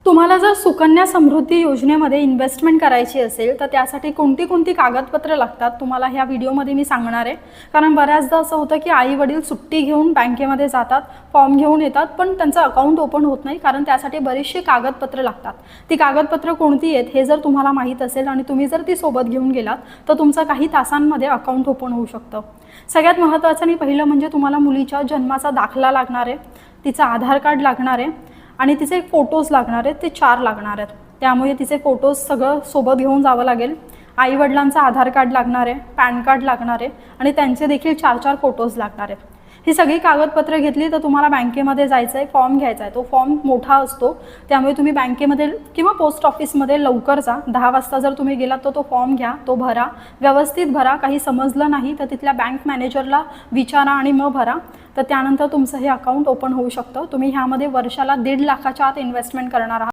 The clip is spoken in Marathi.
तुम्हाला जर सुकन्या समृद्धी योजनेमध्ये इन्व्हेस्टमेंट करायची असेल तर त्यासाठी कोणती कोणती कागदपत्र लागतात तुम्हाला ह्या व्हिडिओमध्ये मी सांगणार आहे। कारण बऱ्याचदा असं होतं की आई वडील सुट्टी घेऊन बँकेमध्ये जातात, फॉर्म घेऊन येतात, पण त्यांचं अकाउंट ओपन होत नाही कारण त्यासाठी बरीचशी कागदपत्र लागतात। ती कागदपत्र कोणती आहेत हे जर तुम्हाला माहीत असेल आणि तुम्ही जर ती सोबत घेऊन गेलात तर तुमचं काही तासांमध्ये अकाउंट ओपन होऊ शकतं। सगळ्यात महत्त्वाचं आणि पहिलं म्हणजे तुम्हाला मुलीच्या जन्माचा दाखला लागणार आहे, तिचं आधार कार्ड लागणार आहे आणि तिचे फोटोज लागणार आहेत, ते 4 लागणार आहेत। त्यामुळे तिचे फोटोज सगळं सोबत घेऊन जावं लागेल। आई वडिलांचा आधार कार्ड लागणार आहे, पॅन कार्ड लागणार आहे आणि त्यांचे देखील 4 फोटोज लागणार आहेत। ही सगळी कागदपत्र घेतली तर तुम्हाला बँकेमध्ये जायचं आहे, फॉर्म घ्यायचा आहे। तो फॉर्म मोठा असतो, त्यामुळे तुम्ही बँकेमध्ये किंवा पोस्ट ऑफिसमध्ये लवकर जा। 10 वाजता जर तुम्ही गेलात तर तो फॉर्म घ्या, तो भरा, व्यवस्थित भरा। काही समजलं नाही तर तिथल्या बँक मॅनेजरला विचारा आणि मग भरा। तर त्यानंतर तुमचं हे अकाउंट ओपन होऊ शकतं। तुम्ही ह्यामध्ये वर्षाला 1.5 लाखाच्या आत इन्व्हेस्टमेंट करणार आहात।